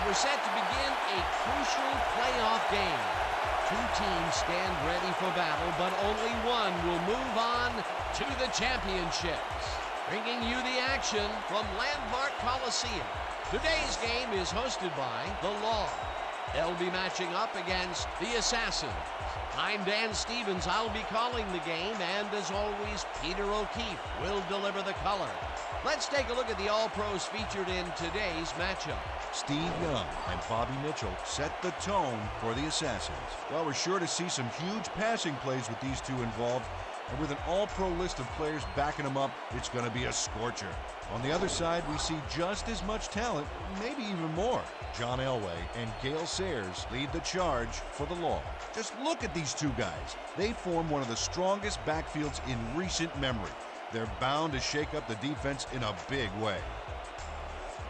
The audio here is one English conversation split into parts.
we're set to begin a crucial playoff game. Two teams stand ready for battle, but only one will move on to the championships. Bringing you the action from Landmark Coliseum. Today's game is hosted by the Law. They'll be matching up against the Assassins. I'm Dan Stevens. I'll be calling the game, and as always, Peter O'Keefe will deliver the color. Let's take a look at the All-Pros featured in today's matchup. Steve Young and Bobby Mitchell set the tone for the Assassins. Well, we're sure to see some huge passing plays with these two involved, and with an all-pro list of players backing them up, it's going to be a scorcher. On the other side, we see just as much talent, maybe even more. John Elway and Gale Sayers lead the charge for the Law. Just look at these two guys. They form one of the strongest backfields in recent memory. They're bound to shake up the defense in a big way.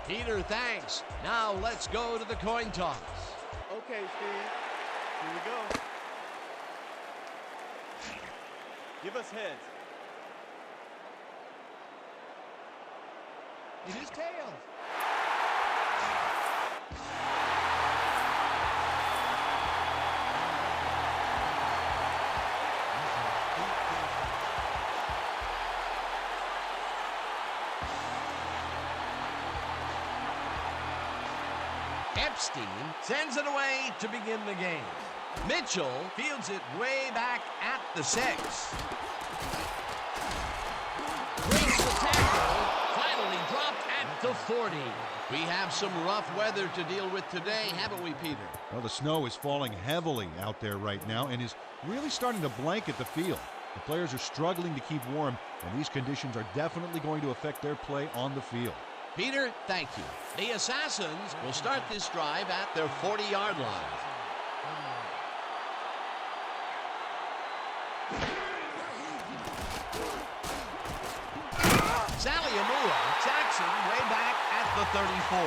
Peter, thanks. Now let's go to the coin toss. Okay, Steve. Here we go. Give us heads. It is tails. Epstein sends it away to begin the game. Mitchell fields it way back at the 6. Breaks the tackle, finally dropped at the 40. We have some rough weather to deal with today, haven't we, Peter? Well, the snow is falling heavily out there right now and is really starting to blanket the field. The players are struggling to keep warm, and these conditions are definitely going to affect their play on the field. Peter, thank you. The Assassins will start this drive at their 40-yard line. Saliamua sacks him way back at the 34.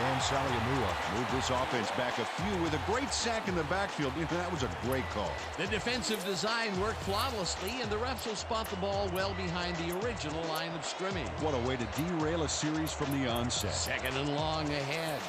And Saliamua moved this offense back a few with a great sack in the backfield. That was a great call. The defensive design worked flawlessly, and the refs will spot the ball well behind the original line of scrimmage. What a way to derail a series from the onset. 2nd and long ahead.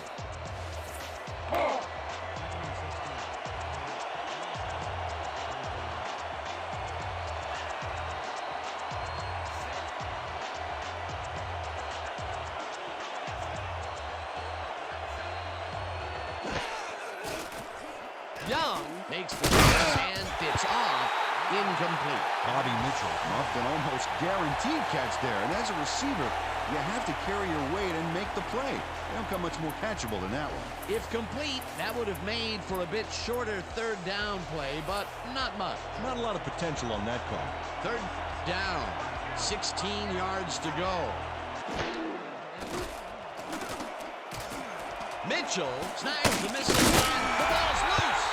Young makes the pass and fits off. Incomplete. Bobby Mitchell muffed an almost guaranteed catch there. And as a receiver, you have to carry your weight and make the play. They don't come much more catchable than that one. If complete, that would have made for a bit shorter 3rd down play, but not much. Not a lot of potential on that call. 3rd down, 16 yards to go. Mitchell snags the missing man. The ball's loose.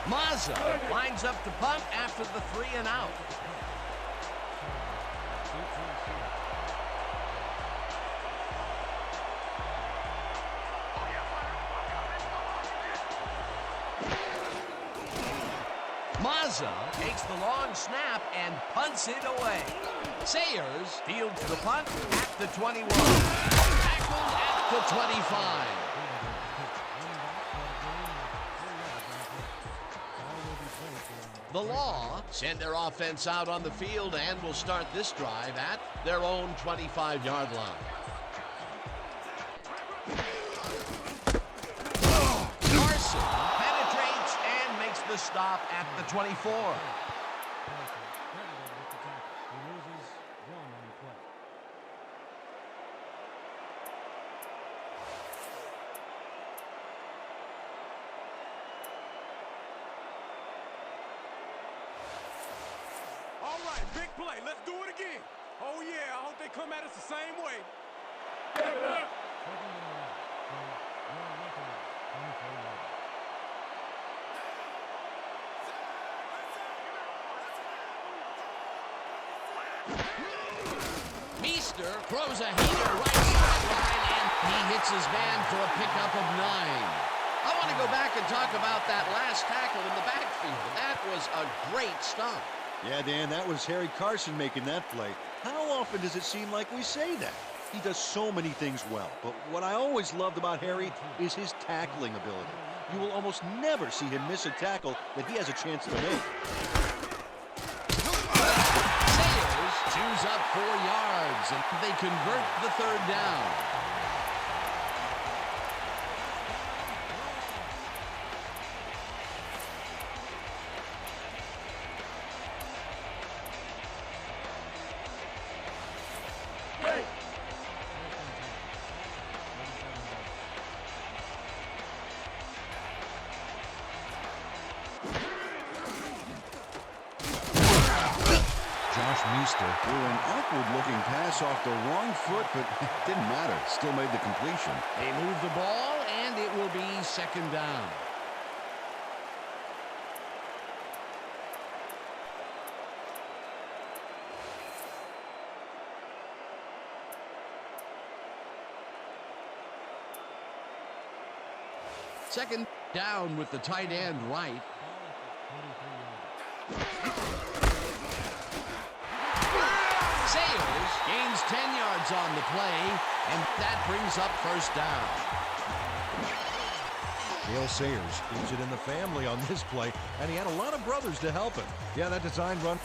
Mazza lines up to punt after the 3 and out. Mazza takes the long snap and punts it away. Sayers fields the punt at the 21. Tackled at the 25. The Law send their offense out on the field and will start this drive at their own 25-yard line. Carson penetrates and makes the stop at the 24. All right, big play. Let's do it again. Oh, yeah, I hope they come at us the same way. Meester throws a heater right sideline, and he hits his man for a pickup of 9. I want to go back and talk about that last tackle in the backfield. That was a great stop. Yeah, Dan, that was Harry Carson making that play. How often does it seem like we say that? He does so many things well, but what I always loved about Harry is his tackling ability. You will almost never see him miss a tackle that he has a chance to make. Sayers chews up 4 yards, and they convert the 3rd down. Threw an awkward-looking pass off the wrong foot, but it didn't matter. Still made the completion. They move the ball, and it will be 2nd down. Second down with the tight end right. Sayers gains 10 yards on the play, and that brings up 1st down. Dale Sayers keeps it in the family on this play, and he had a lot of brothers to help him. Yeah, that design run.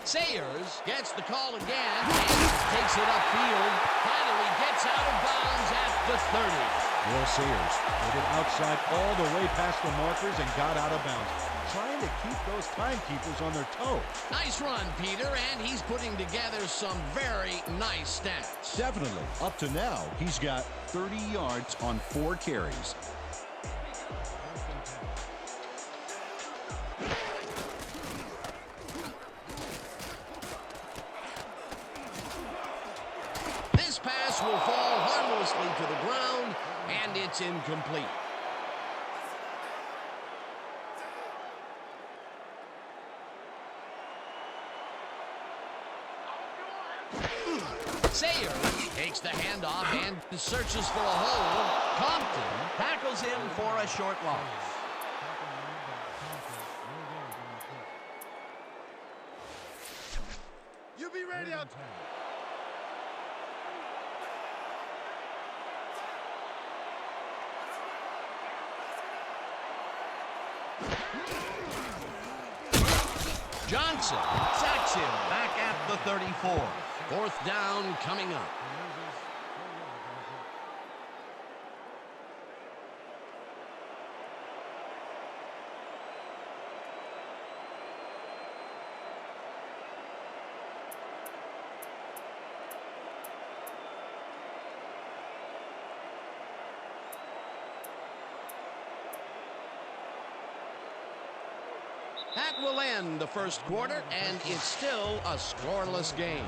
Sayers gets the call again and takes it upfield. Finally gets out of bounds at the 30. Dale Sayers put it outside all the way past the markers and got out of bounds, trying to keep those timekeepers on their toes. Nice run, Peter, and he's putting together some very nice stats. Definitely. Up to now, he's got 30 yards on 4 carries. This pass will fall harmlessly to the ground, and it's incomplete. Sayers takes the handoff and searches for a hole. Compton tackles him for a short loss. You be ready out. Johnson sacks him back at the 34. 4th down coming up. That will end the 1st quarter, and it's still a scoreless game.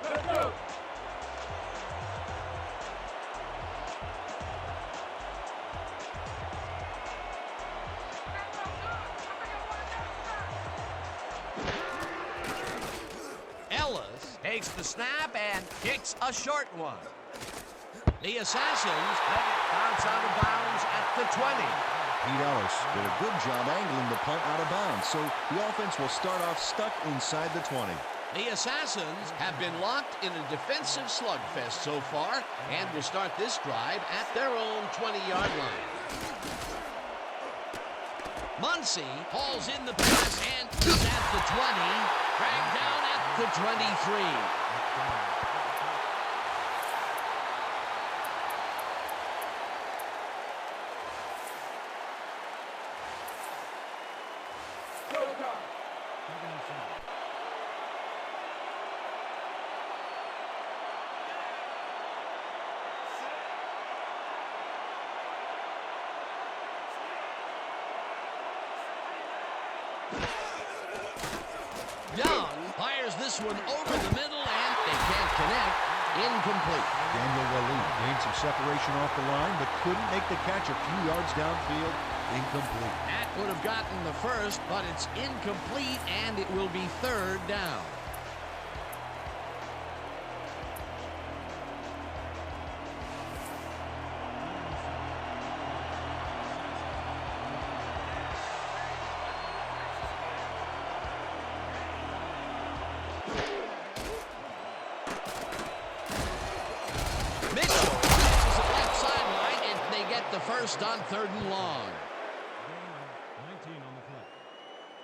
Let's go. Ellis takes the snap and kicks a short one. The Assassins let it bounce out of bounds at the 20. Pete Ellis did a good job angling the punt out of bounds, so the offense will start off stuck inside the 20. The Assassins have been locked in a defensive slugfest so far and will start this drive at their own 20-yard line. Muncie hauls in the pass and is at the 20, dragged down at the 23. Young fires this one over the middle, and they can't connect. Incomplete. Daniel Waleed gained some separation off the line, but couldn't make the catch a few yards downfield. Incomplete. That would have gotten the first, but it's incomplete, and it will be third down. Mitchell catches it left sideline, and they get the first on 3rd and long. 19 on the play.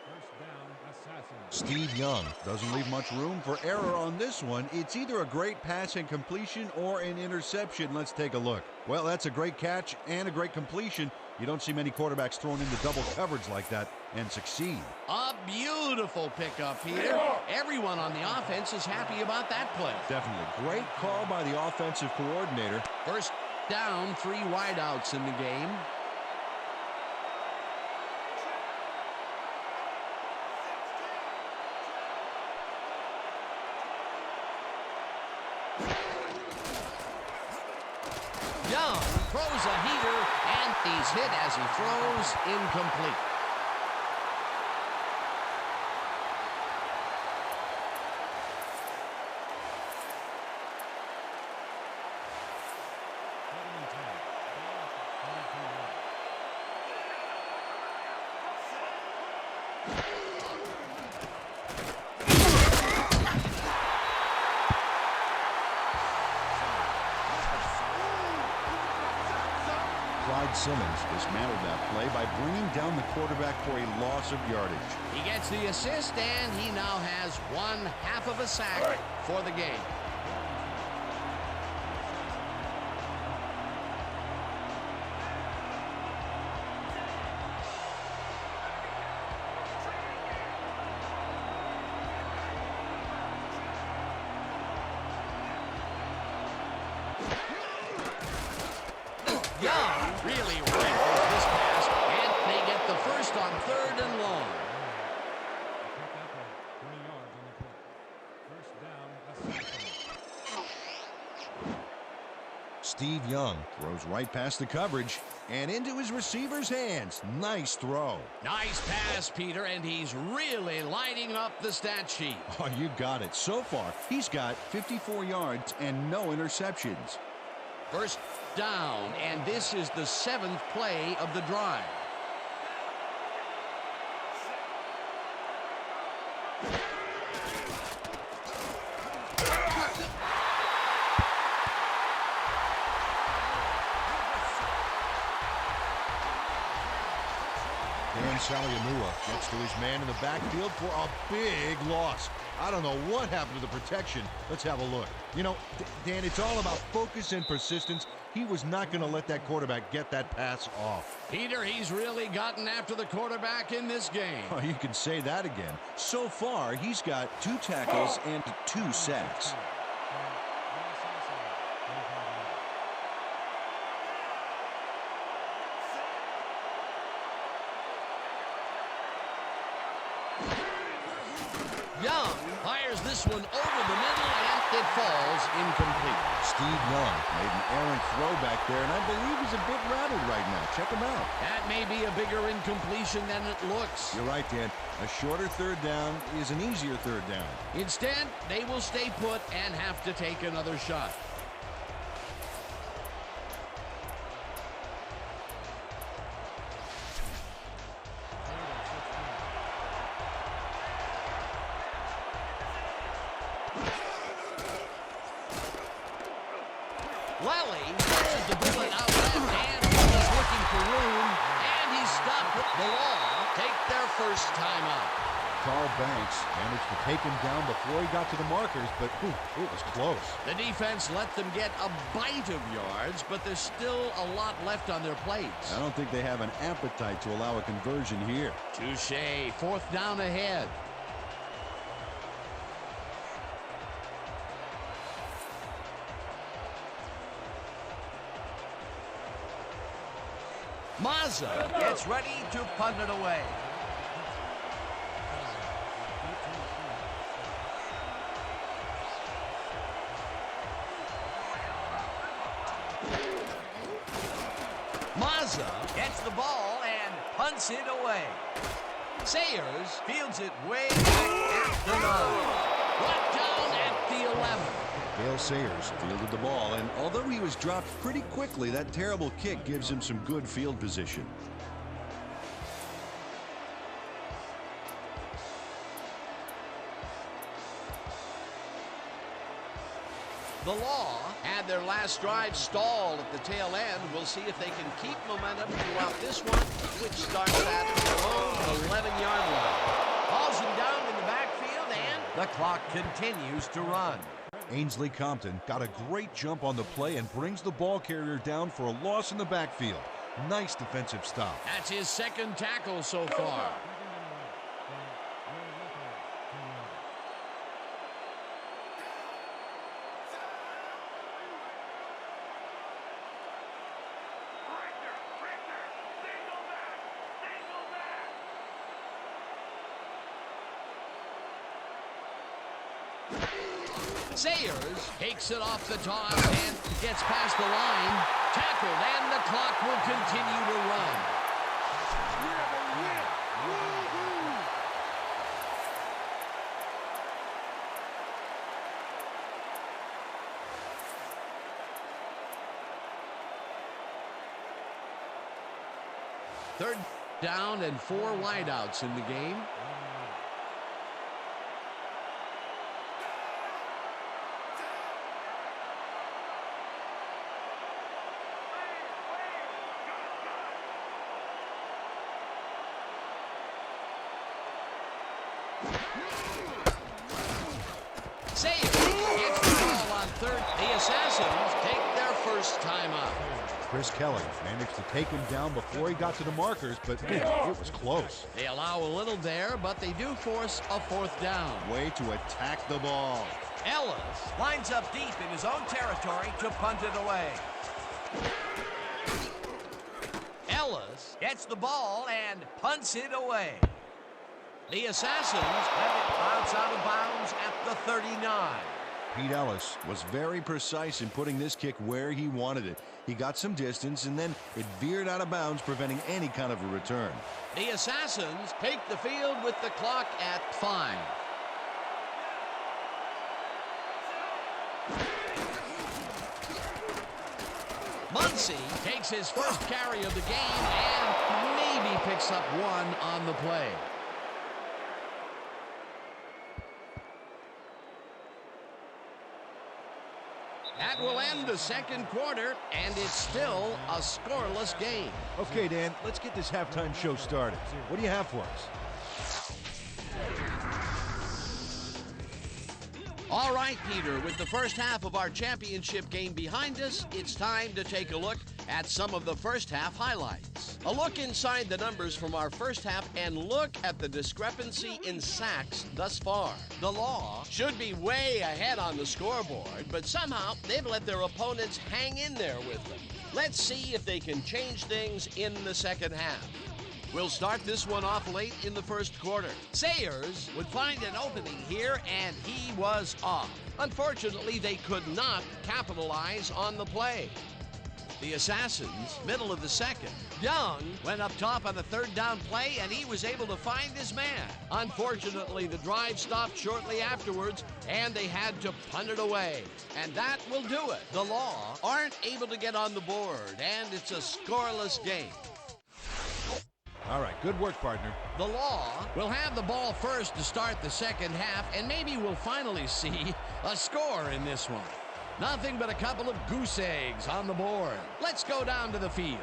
First down, Assassins. Steve Young doesn't leave much room for error on this one. It's either a great pass and completion or an interception. Let's take a look. Well, that's a great catch and a great completion. You don't see many quarterbacks thrown into double coverage like that and succeed. A beautiful pickup, Peter. Everyone on the offense is happy about that play. Definitely. Great call by the offensive coordinator. First down, 3 wideouts in the game. Young throws a heater, and he's hit as he throws. Incomplete. Simmons dismantled that play by bringing down the quarterback for a loss of yardage. He gets the assist, and he now has 1/2 of a sack for the game. Young really rifles this pass, and they get the first on 3rd and long. 20 yards on the play. First down, Assassins. Steve Young throws right past the coverage and into his receiver's hands. Nice throw. Nice pass, Peter, and he's really lighting up the stat sheet. Oh, you got it. So far, he's got 54 yards and no interceptions. First down, and this is the 7th play of the drive. Dan Saliamua gets to his man in the backfield for a big loss. I don't know what happened to the protection. Let's have a look. You know, Dan, it's all about focus and persistence. He was not going to let that quarterback get that pass off. Peter, he's really gotten after the quarterback in this game. Oh, you can say that again. So far, he's got 2 tackles and 2 sacks. Young fires this one over the middle, and it falls incomplete. Steve Young made an errant throw back there, and I believe he's a bit rattled right now. Check him out. That may be a bigger incompletion than it looks. You're right, Dan. A shorter 3rd down is an easier 3rd down. Instead, they will stay put and have to take another shot. Lally pushes the bullet out left, and he's looking for room, and he's stopped. The Law take their first time out. Carl Banks managed to take him down before he got to the markers, but it was close. The defense let them get a bite of yards, but there's still a lot left on their plates. I don't think they have an appetite to allow a conversion here. Touché. 4th down ahead. Mazza gets ready to punt it away. gets the ball and punts it away. Sayers Fields it way back at the 9. brought down at the 11. Gale Sayers fielded the ball, and although he was dropped pretty quickly, that terrible kick gives him some good field position. The Law had their last drive stalled at the tail end. We'll see if they can keep momentum throughout this one, which starts at their own 11-yard line. Hauls him down in the backfield, and the clock continues to run. Ainsley Compton got a great jump on the play and brings the ball carrier down for a loss in the backfield. Nice defensive stop. That's his second tackle so far. Sayers takes it off the toss and gets past the line. Tackled, and the clock will continue to run. Third down and 4 wideouts in the game. Sayers gets the ball on third. The Assassins take their first time out. Chris Kelly managed to take him down before he got to the markers, but it was close. They allow a little there, but they do force a 4th down. Way to attack the ball. Ellis Lines up deep in his own territory to punt it away. Ellis Gets the ball and punts it away. The Assassins Let it bounce out of bounds at the 39. Pete Ellis was very precise in putting this kick where he wanted it. He got some distance, and then it veered out of bounds, preventing any kind of a return. The Assassins take the field with the clock at 5. Muncie takes his first carry of the game and maybe picks up 1 on the play. That will end the second quarter, and it's still a scoreless game. Okay, Dan, let's get this halftime show started. What do you have for us? All right, Peter, with the first half of our championship game behind us, it's time to take a look at some of the first half highlights. A look inside the numbers from our first half and look at the discrepancy in sacks thus far. The Law should be way ahead on the scoreboard, but somehow they've let their opponents hang in there with them. Let's see if they can change things in the second half. We'll start this one off late in the first quarter. Sayers would find an opening here, and he was off. Unfortunately, they could not capitalize on the play. The Assassins, middle of the second. Young went up top on a 3rd down play, and he was able to find his man. Unfortunately, the drive stopped shortly afterwards, and they had to punt it away. And that will do it. The Law aren't able to get on the board, and it's a scoreless game. All right, good work, partner. The Law will have the ball first to start the second half, and maybe we'll finally see a score in this one. Nothing but a couple of goose eggs on the board. Let's go down to the field.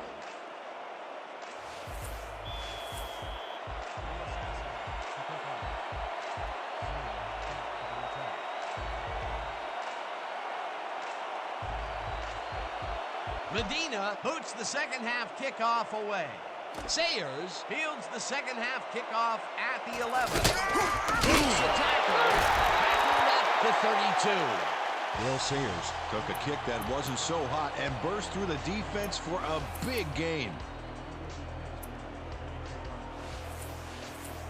Medina Boots the second half kickoff away. Sayers Fields the second half kickoff at the 11. moves the tackle, tackled at the 32. Gale Sayers took a kick that wasn't so hot and burst through the defense for a big gain.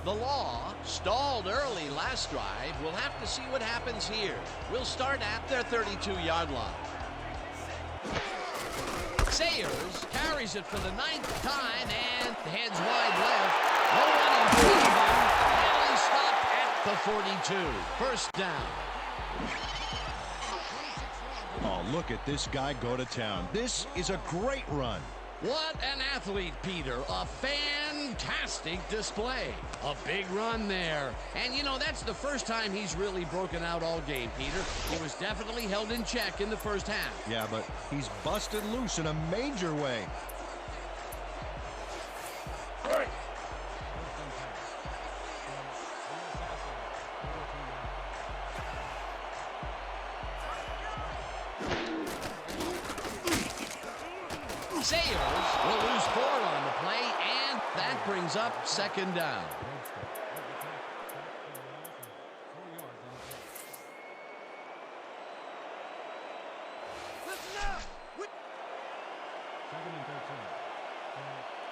The Law stalled early last drive. We'll have to see what happens here. We'll start at their 32-yard line. Sayers carries it for the 9th time and heads wide left. No one in front of him. And he stopped at the 42. First down. Oh, look at this guy go to town. This is a great run. What an athlete, Peter. A fantastic display. A big run there. And, you know, that's the first time he's really broken out all game, Peter. He was definitely held in check in the first half. Yeah, but he's busted loose in a major way. Sayers will lose 4 on the play, and that brings up second down. Listen up. What? Second and 13.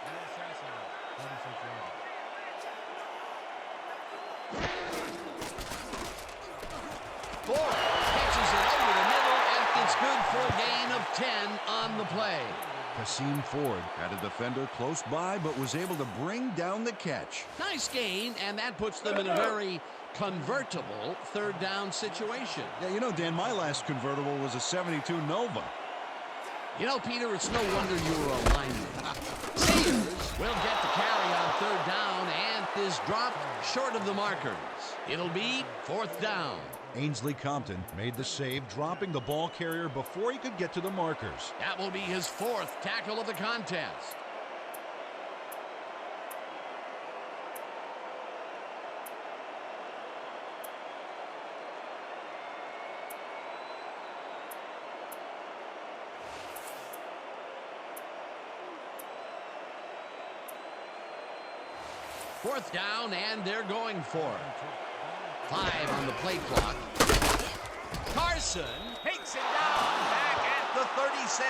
The assassin, 36 yards. Ford catches it over the middle, and it's good for a gain of 10 on the play. Kasim Ford had a defender close by, but was able to bring down the catch. Nice gain, and that puts them in a very convertible third down situation. Yeah, you know, Dan, my last convertible was a 72 Nova. You know, Peter, it's no wonder you were a lineman. Sayers will get the carry on third down and is dropped short of the markers. It'll be fourth down. Ainsley Compton made the save, dropping the ball carrier before he could get to the markers. That will be his 4th tackle of the contest. Fourth down, and they're going for it. 5 on the play clock. Carson Takes it down back at the 36.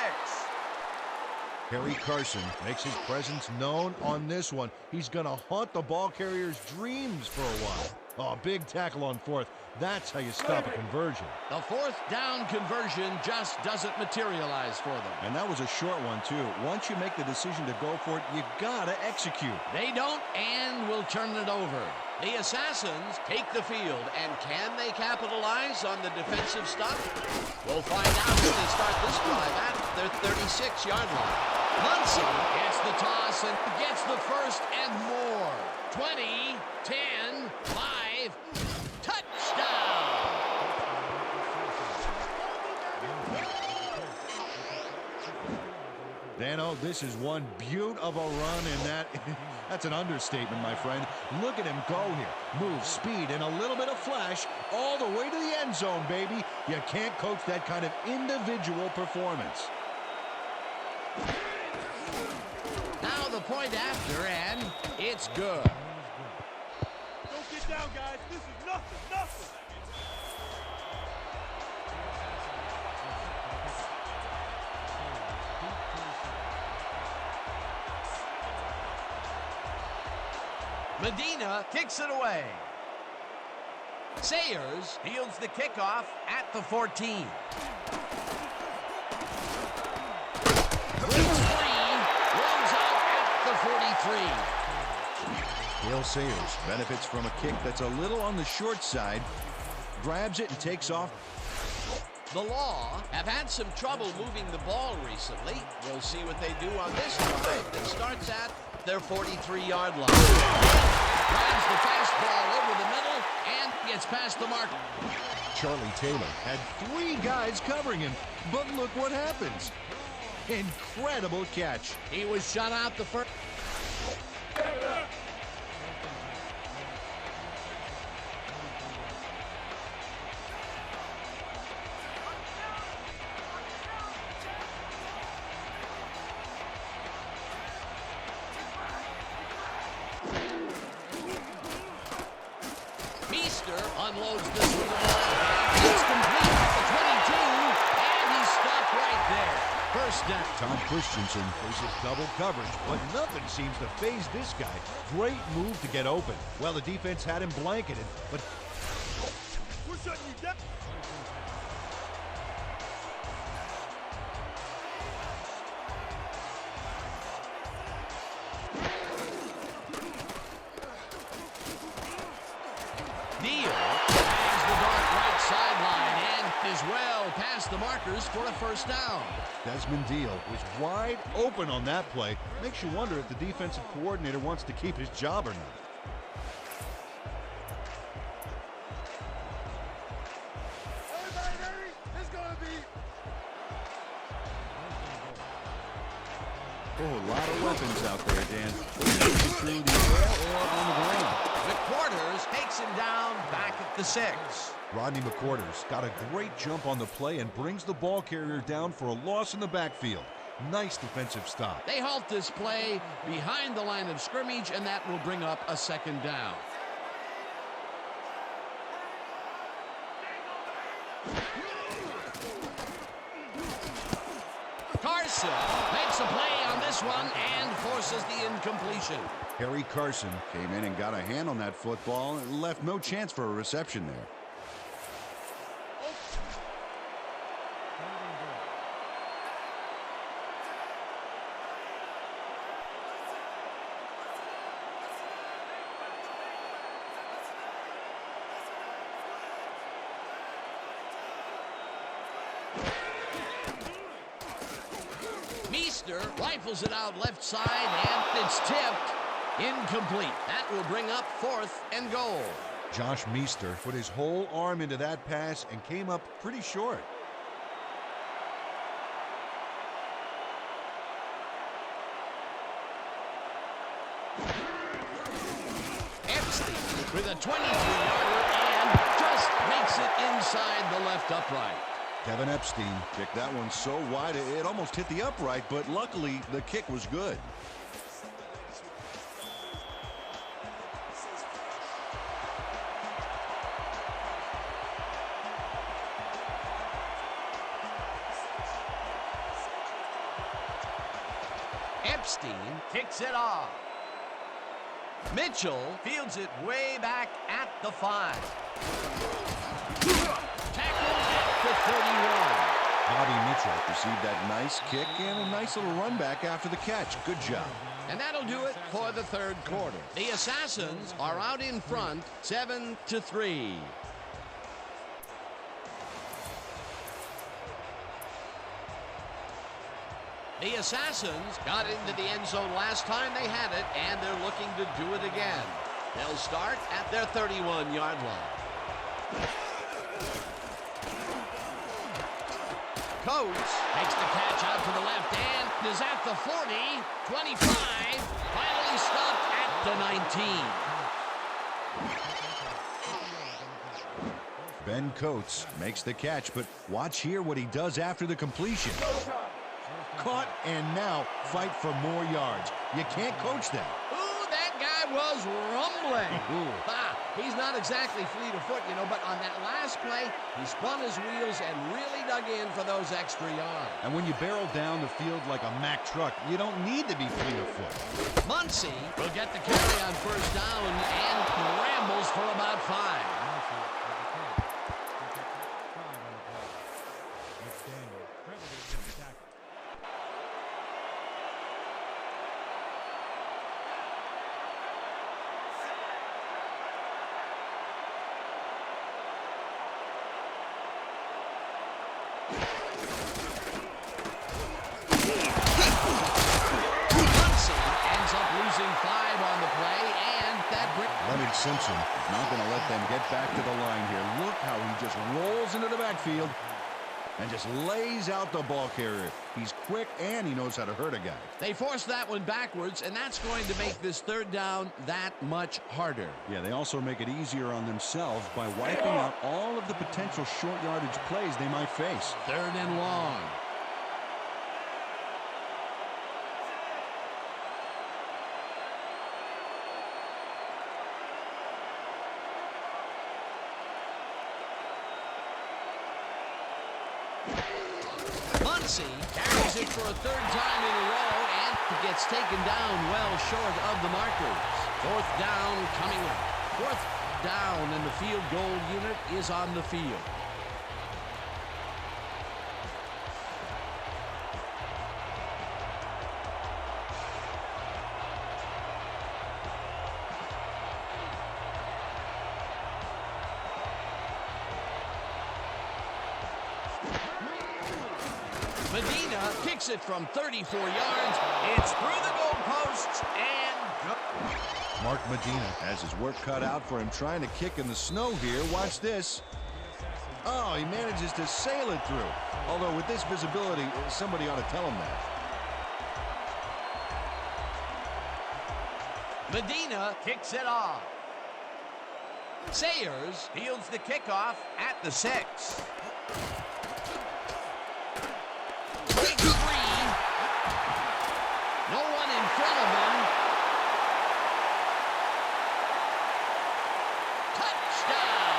Harry Carson makes his presence known on this one. He's going to haunt the ball carrier's dreams for a while. Oh, big tackle on 4th. That's how you stop a conversion. The 4th down conversion just doesn't materialize for them. And that was a short one, too. Once you make the decision to go for it, you got to execute. They don't and will turn it over. The Assassins take the field, and can they capitalize on the defensive stop? We'll find out when they start this drive at their 36-yard line. Munson gets the toss and gets the first and more. 20, 10, 5, touchdown! Dano, this is one beaut of a run, and that's an understatement, my friend. Look at him go here. Move, speed, and a little bit of flash all the way to the end zone, baby. You can't coach that kind of individual performance. Now the point after, and it's good. Don't get down, guys. This is nothing. Medina Kicks it away. Sayers Fields the kickoff at the 14. breaks free, runs out at the 43. Dale Sayers benefits from a kick that's a little on the short side, grabs it and takes off. The Law have had some trouble moving the ball recently. We'll see what they do on this drive that starts at their 43-yard line. Grabs the fastball over the middle and gets past the mark. Charlie Taylor had 3 guys covering him, but look what happens. Incredible catch. He was shut out the first. Unloads this with the ball. It's complete at the 22, and he's stopped right there. First down. Tom Christensen faces double coverage, but nothing seems to faze this guy. Great move to get open. Well, the defense had him blanketed, but We're shutting you down. Deal hangs the dart right sideline and is well past the markers for a first down. Desmond Deal was wide open on that play. Makes you wonder if the defensive coordinator wants to keep his job or not. Oh, a lot of weapons out there, Dan. Through the air or on the ground. McQuarters takes him down back at the 6. Rodney McQuarters got a great jump on the play and brings the ball carrier down for a loss in the backfield. Nice defensive stop. They halt this play behind the line of scrimmage, and that will bring up a second down. Carson makes a play on this one and forces the incompletion. Harry Carson Came in and got a hand on that football and left no chance for a reception there. Meester rifles it out left side, and it's tipped. Incomplete. That will bring up 4th and goal. Josh Meester put his whole arm into that pass and came up pretty short. Epstein with a 23-yarder and just makes it inside the left upright. Kevin Epstein Kicked that one so wide it almost hit the upright, but luckily the kick was good. Epstein kicks it off. Mitchell fields it way back at the 5. Tackled at the 31. Bobby Mitchell received that nice kick and a nice little run back after the catch. Good job. And that'll do it for the 3rd quarter. The Assassins are out in front, 7-3. The Assassins got into the end zone last time they had it, and they're looking to do it again. They'll start at their 31-yard line. Coates makes the catch out to the left and is at the 40, 25, finally stopped at the 19. Ben Coates makes the catch, but watch here what he does after the completion. Caught and now fight for more yards. You can't coach that. Ooh, that guy was rumbling. He's not exactly fleet of foot, you know, but on that last play, he spun his wheels and really dug in for those extra yards. And when you barrel down the field like a Mack truck, you don't need to be fleet of foot. Muncie will get the carry on first down and rambles for about 5. Leonard Simpson Not going to let them get back to the line here. Look how he just rolls into the backfield and just lays out the ball carrier. He's quick and he knows how to hurt a guy. They forced that one backwards, and that's going to make this 3rd down that much harder. Yeah, they also make it easier on themselves by wiping out all of the potential short yardage plays they might face. 3rd and long. Muncie carries it for a 3rd time in a row and gets taken down well short of the markers. 4th down coming up. 4th down, and the field goal unit is on the field. Medina kicks it from 34 yards. It's through the goalposts and go. Mark Medina has his work cut out for him trying to kick in the snow here. Watch this. Oh, he manages to sail it through. Although with this visibility, somebody ought to tell him that. Medina kicks it off. Sayers fields the kickoff at the 6. Big three. No one in front of him. Touchdown.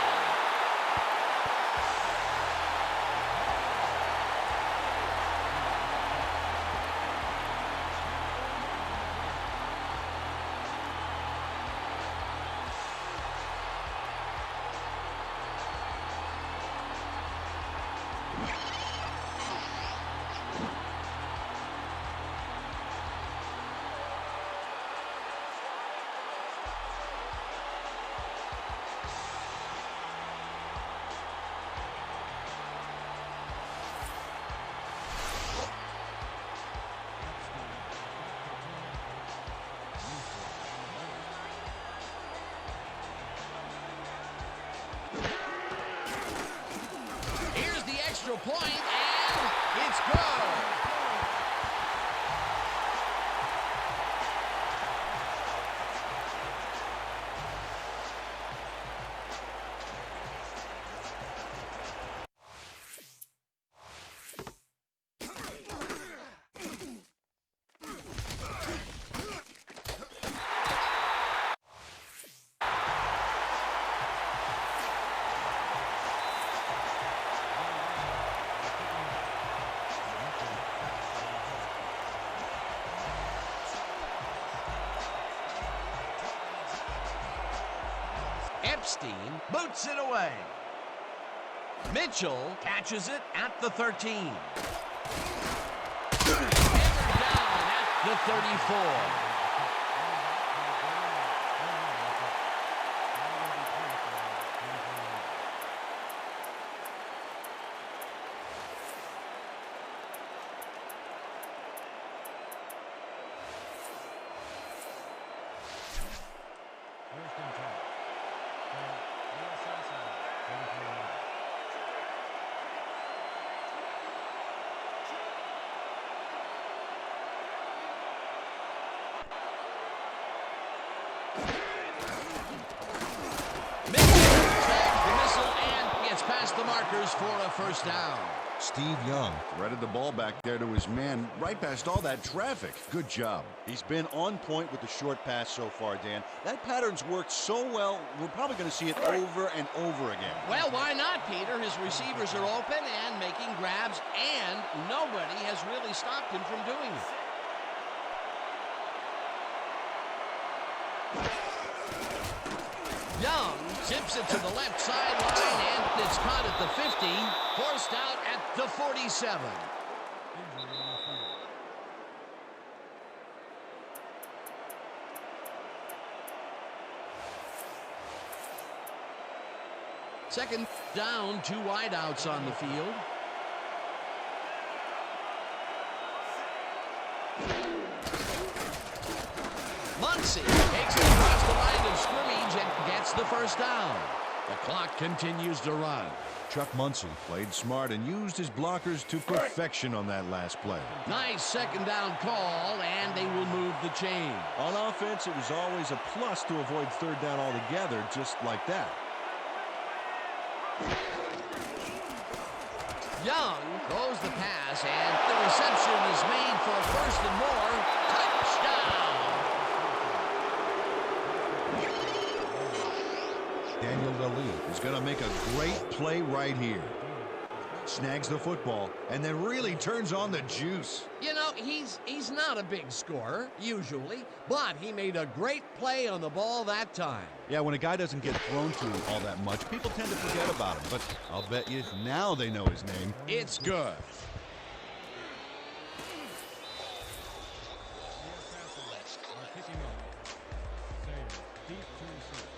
Here's the extra point, and it's good. Epstein boots it away. Mitchell catches it at the 13. Hammered down at the 34. First and 10. The assassin. 33 yards. Mitchell tags the missile and gets past the markers for a first down. Steve Young threaded the ball back there to his man right past all that traffic. Good job. He's been on point with the short pass so far, Dan. That pattern's worked so well, we're probably going to see it over and over again. Well, why not, Peter? His receivers are open and making grabs, and nobody has really stopped him from doing it. Young tips it to the left sideline, and it's caught at the 50, forced out at the 47. Injury on the field. Second down, 2 wideouts on the field. Muncy takes it across the line of scrimmage and gets the first down. The clock continues to run. Chuck Muncy played smart and used his blockers to perfection on that last play. Nice second down call, and they will move the chain. On offense, it was always a plus to avoid third down altogether, just like that. Young throws the pass, and the reception is made for a first and more. Touchdown! Daniel Lee is going to make a great play right here. Snags the football and then really turns on the juice. You know, he's not a big scorer, usually, but he made a great play on the ball that time. Yeah, when a guy doesn't get thrown to all that much, people tend to forget about him. But I'll bet you now they know his name. It's good. The assassins are kicking off. Sayers deep to receive.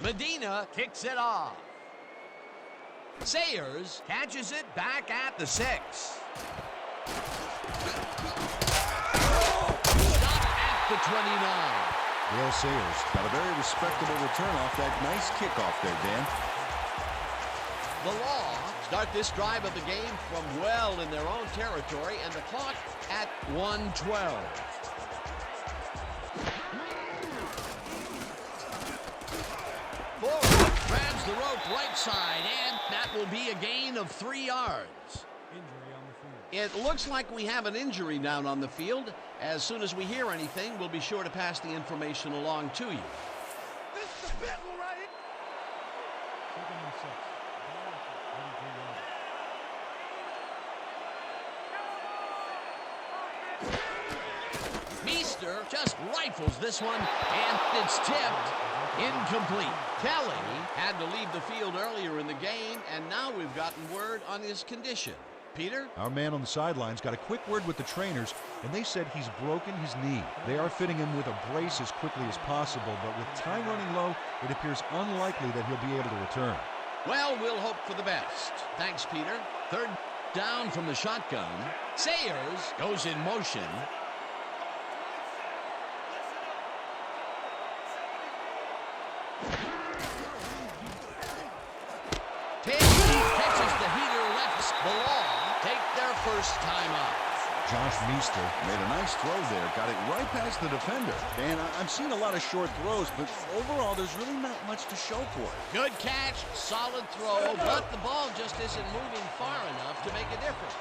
Medina kicks it off. Sayers catches it back at the 6. Stop at the 29. Dale Sayers got a very respectable return off that nice kickoff there, Dan. The Law start this drive of the game from well in their own territory, and the clock at 1:12. Forward grabs the rope right side, and that will be a gain of 3 yards. Injury on the field. It looks like we have an injury down on the field. As soon as we hear anything, we'll be sure to pass the information along to you. This is the battle, right? 2nd and 6. Ball at the 33-yard line. Meester just rifles this one, and it's tipped. Incomplete. Kelly had to leave the field earlier in the game, and now we've gotten word on his condition. Peter? Our man on the sidelines got a quick word with the trainers, and they said he's broken his knee. They are fitting him with a brace as quickly as possible, but with time running low, it appears unlikely that he'll be able to return. Well, we'll hope for the best. Thanks, Peter. 3rd down from the shotgun. Sayers goes in motion. Taylor catches the heater left. The Law take their first timeout. Josh Meester made a nice throw there, got it right past the defender. And I'm seeing a lot of short throws, but overall, there's really not much to show for it. Good catch, solid throw, but the ball just isn't moving far enough to make a difference.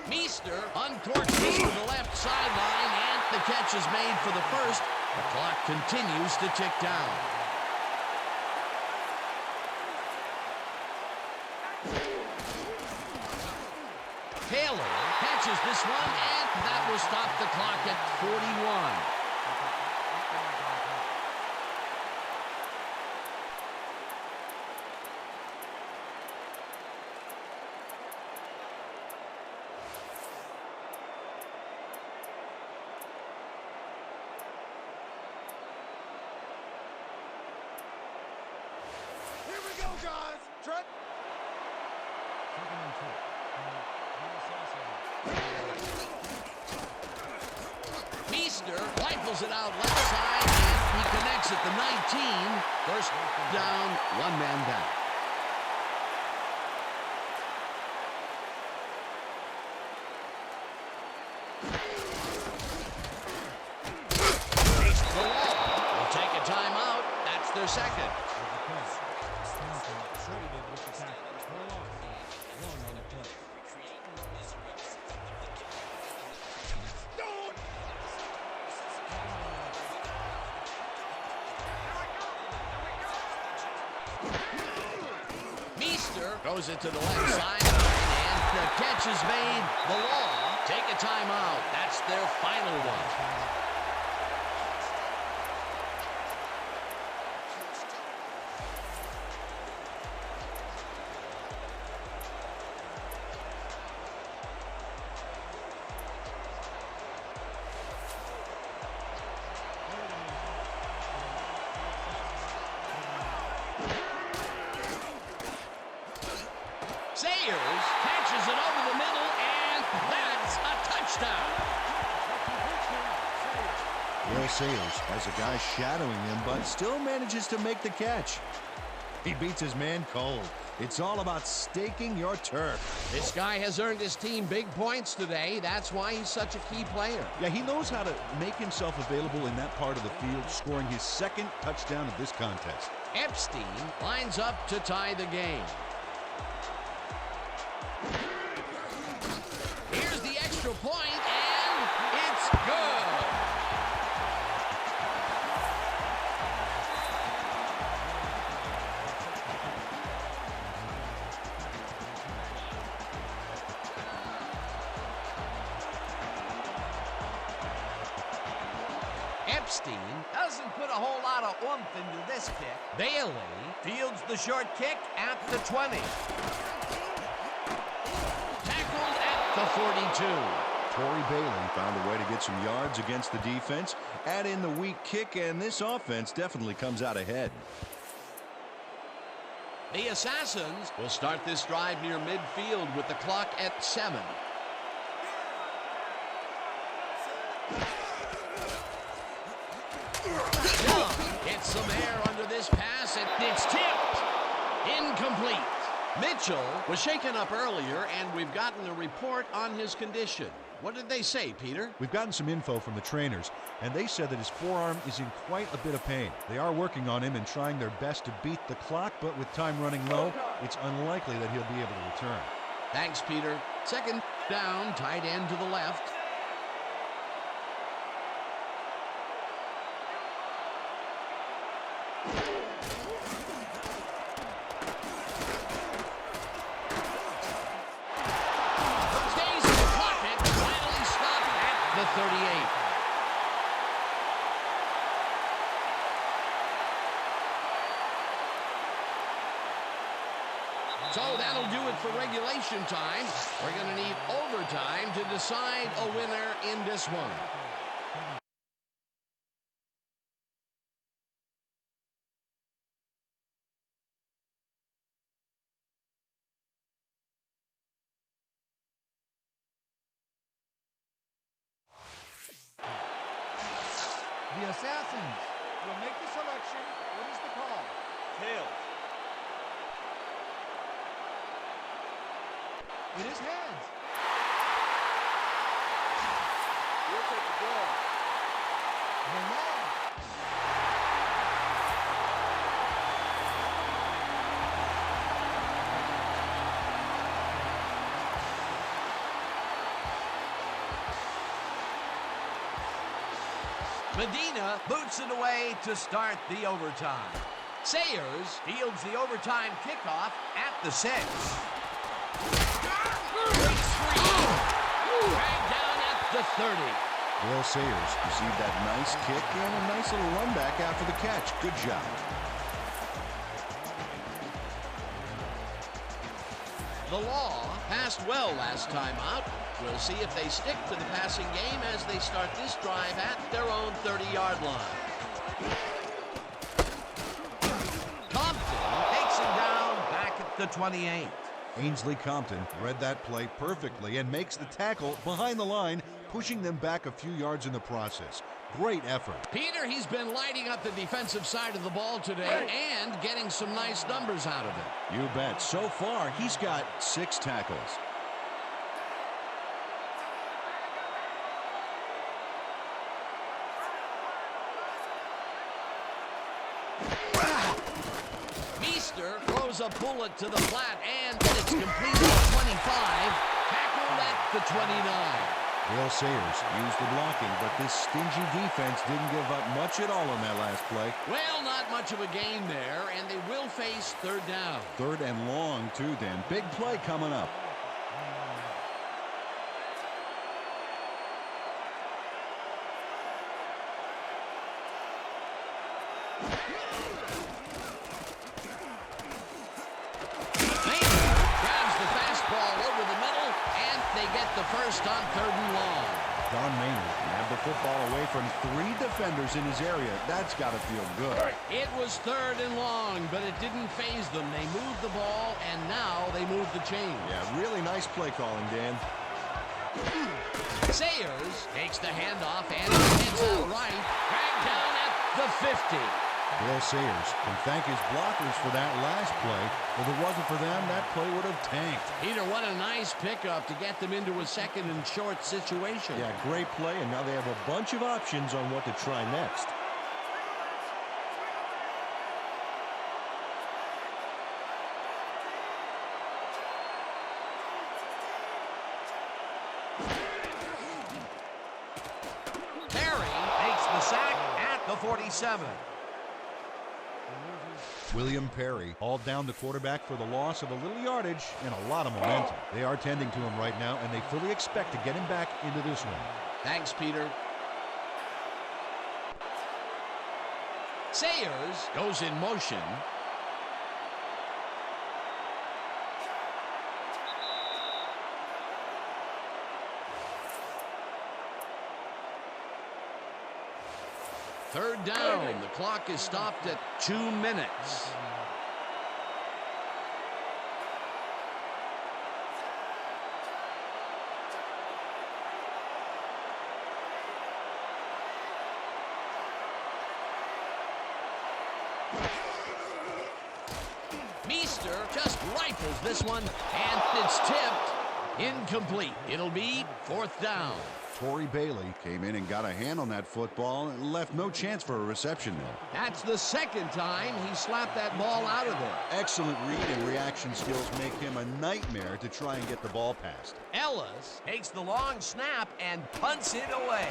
Meester uncorks this to the left sideline, and the catch is made for the first. The clock continues to tick down. Taylor catches this one, and that will stop the clock at 41. Here we go, guys. Trent. 2nd and 2. Meester rifles it out left side, and he connects at the 19. First down, 1 man down. The Law will take a timeout. That's their second. Traded with the tackle. 4 losses. 1 on the play. Meester goes it to the left sideline, and the catch is made. The Law take a timeout. That's their final one. Sayers catches it over the middle, and that's a touchdown. Dale Sayers has a guy shadowing him, but still manages to make the catch. He beats his man cold. It's all about staking your turf. This guy has earned his team big points today. That's why he's such a key player. Yeah, he knows how to make himself available in that part of the field, scoring his 2nd touchdown of this contest. Epstein lines up to tie the game. Here's the extra point, and it's good. Epstein doesn't put a whole lot of oomph into this kick. Bailey fields the short kick at the 20. Tackled at the 42. Torrey Bailey found a way to get some yards against the defense. Add in the weak kick, and this offense definitely comes out ahead. The Assassins will start this drive near midfield with the clock at 7. Young gets some air under this pass, and it's tipped. Incomplete. Mitchell was shaken up earlier, and we've gotten a report on his condition. What did they say, Peter? We've gotten some info from the trainers, and they said that his forearm is in quite a bit of pain. They are working on him and trying their best to beat the clock, but with time running low, it's unlikely that he'll be able to return. Thanks, Peter. Second down, tight end to the left. Stays in the pocket, finally stopped at the 38. So that'll do it for regulation time. We're going to need overtime to decide a winner in this one. The Assassins will make the selection. What is the call? Tails. It is heads. We'll take the ball. The law. Medina boots it away to start the overtime. Sayers fields the overtime kickoff at the 6. Dragged down at the 30. Will Sayers received that nice kick and a nice little run back after the catch. Good job. The Law passed well last time out. We'll see if they stick to the passing game as they start this drive at their own 30-yard line. Compton takes him down back at the 28. Ainsley Compton read that play perfectly and makes the tackle behind the line, pushing them back a few yards in the process. Great effort. Peter, he's been lighting up the defensive side of the ball today and getting some nice numbers out of it. You bet. So far, he's got 6 tackles. Meester throws a bullet to the flat, and it's completed at 25, tackled at the 29. Will Sayers used the blocking, but this stingy defense didn't give up much at all on that last play. Well, not much of a gain there, and they will face third down. Third and long, too, Dan. Big play coming up. Grabs the fastball over the middle, and they get the first on third and long. Don Maynard nabbed the football away from 3 defenders in his area. That's got to feel good. It was third and long, but it didn't faze them. They moved the ball, and now they move the chain. Yeah, really nice play calling, Dan. Sayers takes the handoff and heads out right, dragged down at the 50. Will Sayers can thank his blockers for that last play. If it wasn't for them, that play would have tanked. Peter, what a nice pickup to get them into a second and short situation. Yeah, great play, and now they have a bunch of options on what to try next. Perry makes the sack at the 47. William Perry hauled down the quarterback for the loss of a little yardage and a lot of momentum. They are tending to him right now, and they fully expect to get him back into this one. Thanks, Peter. Sayers goes in motion. Third down. The clock is stopped at 2 minutes. Meester just rifles this one, and it's tipped. Incomplete. It'll be 4th down. Torrey Bailey came in and got a hand on that football and left no chance for a reception there. That's the second time he slapped that ball out of there. Excellent read and reaction skills make him a nightmare to try and get the ball past. Ellis takes the long snap and punts it away.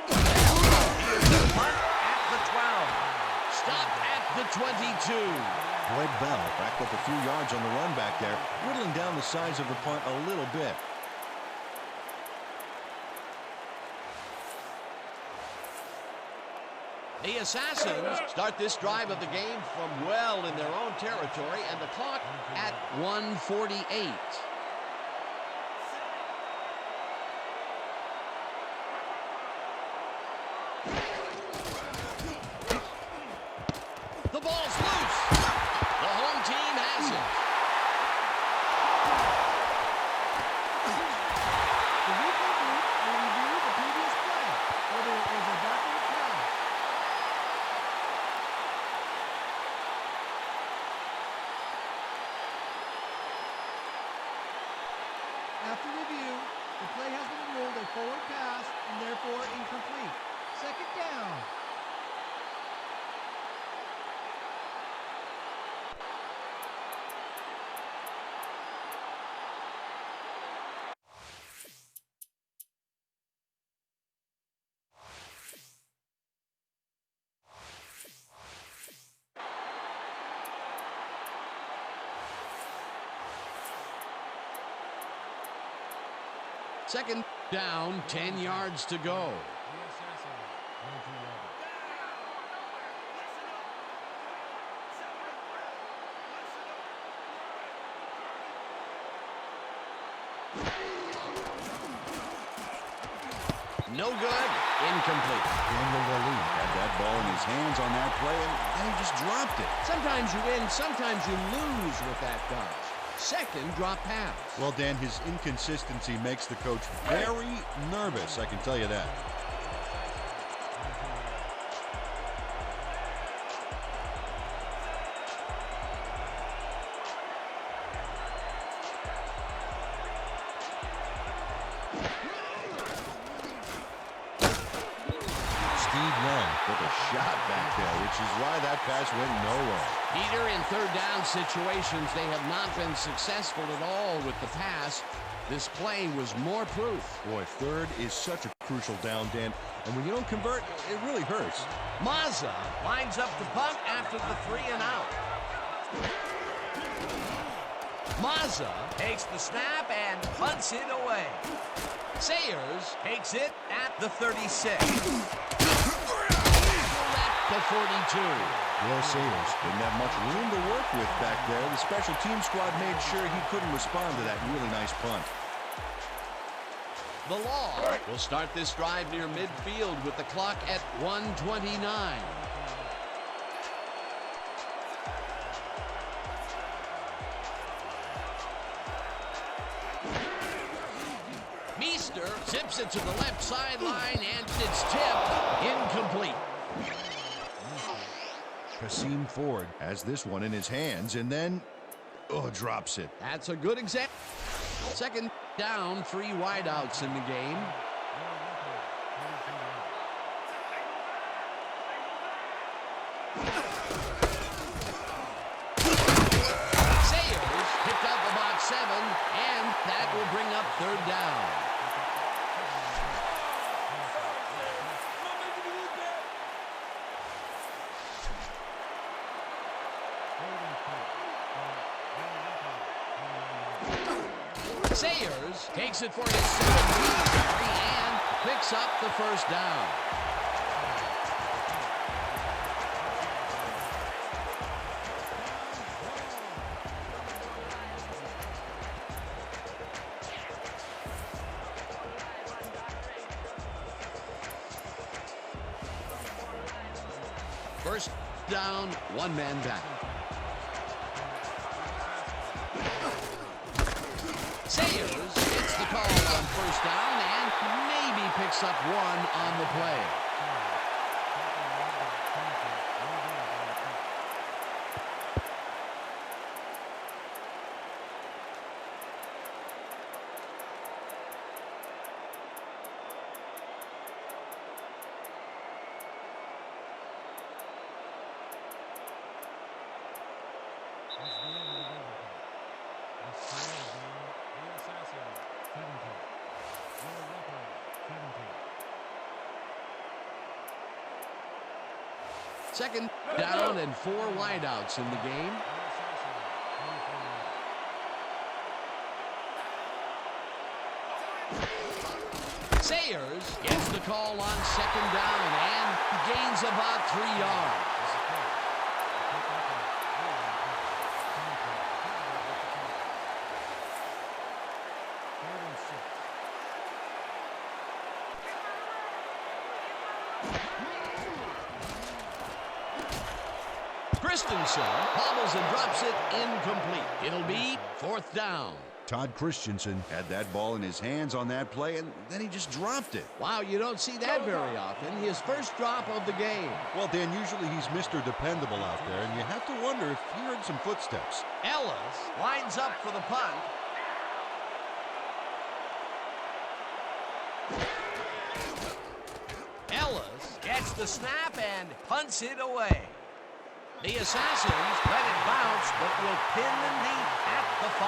Here's the punt at the 12. Stopped at the 22. Blake Bell backed up a few yards on the run back there, whittling down the size of the punt a little bit. The Assassins start this drive of the game from well in their own territory, and the clock at 1:48. The ball's loose. The home team has it. The replay group will review the previous play, whether it was a backward pass. After review, the play has been ruled a forward pass and therefore incomplete. Second down. Second down, 10 yards to go. No good. Incomplete. Daniel Waleed had that ball in his hands on that play, and then he just dropped it. Sometimes you win, sometimes you lose with that dodge. Second drop pass. Well, Dan, his inconsistency makes the coach very nervous, I can tell you that. Took a shot back there, which is why that pass went nowhere. Peter, in third down situations, they have not been successful at all with the pass. This play was more proof. Boy, third is such a crucial down, Dan, and when you don't convert, it really hurts. Mazza lines up the punt after the 3 and out. Mazza takes the snap and punts it away. Sayers takes it at the 36. The 42. Will Sayers didn't have much room to work with back there. The special team squad made sure he couldn't respond to that really nice punt. The Law will start this drive near midfield with the clock at 1:29. Meester zips it to the left sideline, and it's tipped. Incomplete. Kasim Ford has this one in his hands and then drops it. That's a good example. Second down, 3 wideouts in the game. Sayers picked up about 7, and that will bring up third down. Sayers takes it for his 17th carry and picks up the first down. First down, one man back. Sayers gets the call on first down and maybe picks up one on the play. Second down and 4 wideouts in the game. Sayers gets the call on second down and gains about 3 yards. Christensen hobbles and drops it incomplete. It'll be fourth down. Todd Christensen had that ball in his hands on that play, and then he just dropped it. Wow, you don't see that very often. His first drop of the game. Well, Dan, usually he's Mr. Dependable out there, and you have to wonder if he heard some footsteps. Ellis lines up for the punt. Ellis gets the snap and punts it away. The Assassins let it bounce, but will pin them deep at the 5.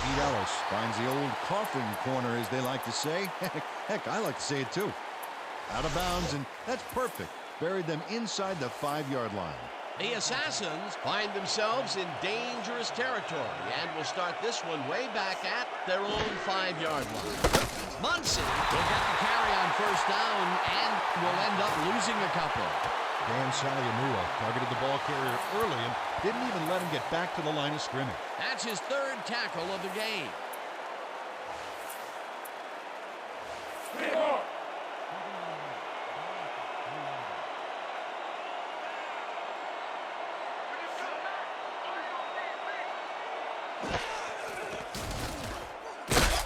Pete Ellis finds the old coughing corner, as they like to say. Heck, I like to say it too. Out of bounds, and that's perfect. Buried them inside the 5-yard line. The Assassins find themselves in dangerous territory and will start this one way back at their own 5-yard line. Muncy will get the carry on first down and will end up losing a couple. Dan Saliamua targeted the ball carrier early and didn't even let him get back to the line of scrimmage. That's his 3rd tackle of the game.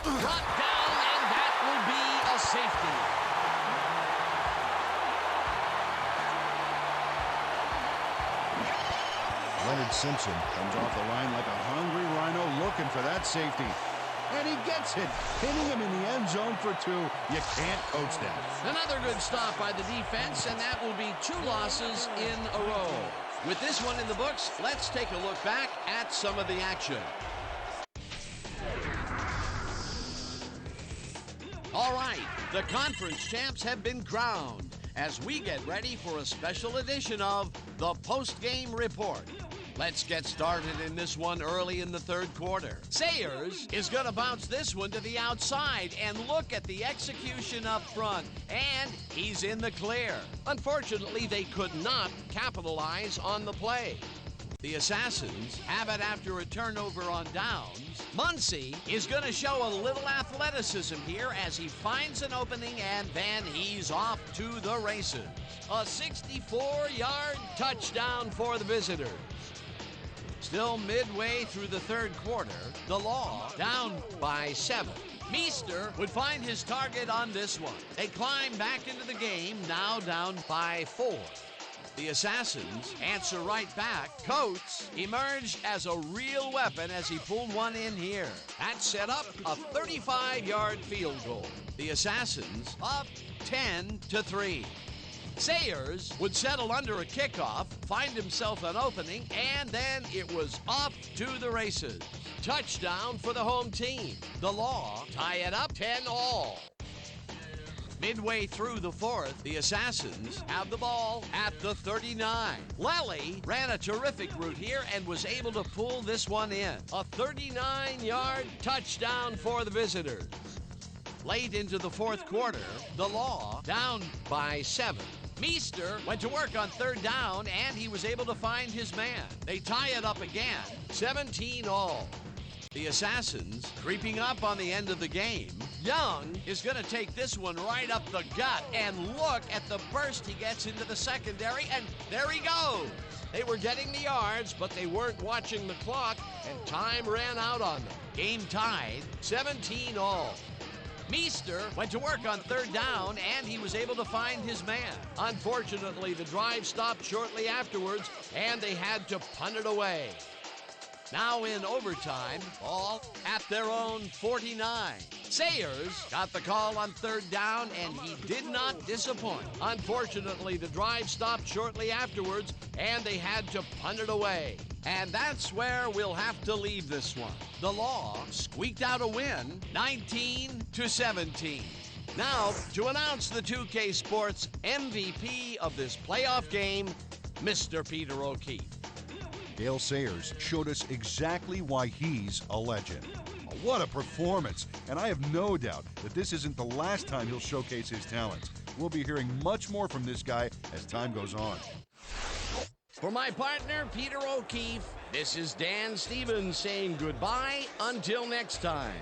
Brought down, and that will be a safety. Leonard Simpson comes off the line like a hungry rhino looking for that safety. And he gets it, hitting him in the end zone for 2. You can't coach that. Another good stop by the defense, and that will be 2 losses in a row. With this one in the books, let's take a look back at some of the action. All right, the conference champs have been crowned as we get ready for a special edition of the post-game report. Let's get started in this one early in the 3rd quarter. Sayers is going to bounce this one to the outside, and look at the execution up front, and he's in the clear. Unfortunately, they could not capitalize on the play. The Assassins have it after a turnover on downs. Muncy is going to show a little athleticism here as he finds an opening, and then he's off to the races. A 64-yard touchdown for the visitors. Still midway through the 3rd quarter, the Law down by 7. Meester would find his target on this one. They climb back into the game, now down by 4. The Assassins answer right back. Coates emerged as a real weapon as he pulled one in here. That set up a 35-yard field goal. The Assassins up 10-3. Sayers would settle under a kickoff, find himself an opening, and then it was off to the races. Touchdown for the home team. The Law tie it up 10-all. Midway through the 4th, the Assassins have the ball at the 39. Lally ran a terrific route here and was able to pull this one in. A 39-yard touchdown for the visitors. Late into the 4th quarter, the Law down by 7. Meester went to work on 3rd down, and he was able to find his man. They tie it up again, 17-all. The Assassins creeping up on the end of the game. Young is going to take this one right up the gut, and look at the burst he gets into the secondary, and there he goes. They were getting the yards, but they weren't watching the clock, and time ran out on them. Game tied, 17 all. Meester went to work on third down, and he was able to find his man. Unfortunately, the drive stopped shortly afterwards, and they had to punt it away. Now in overtime, ball at their own 49. Sayers got the call on third down, and he did not disappoint. Unfortunately, the drive stopped shortly afterwards, and they had to punt it away. And that's where we'll have to leave this one. The Law squeaked out a win, 19-17. Now, to announce the 2K Sports MVP of this playoff game, Mr. Peter O'Keefe. Dale Sayers showed us exactly why he's a legend. What a performance! And I have no doubt that this isn't the last time he'll showcase his talents. We'll be hearing much more from this guy as time goes on. For my partner, Peter O'Keefe, this is Dan Stevens saying goodbye until next time.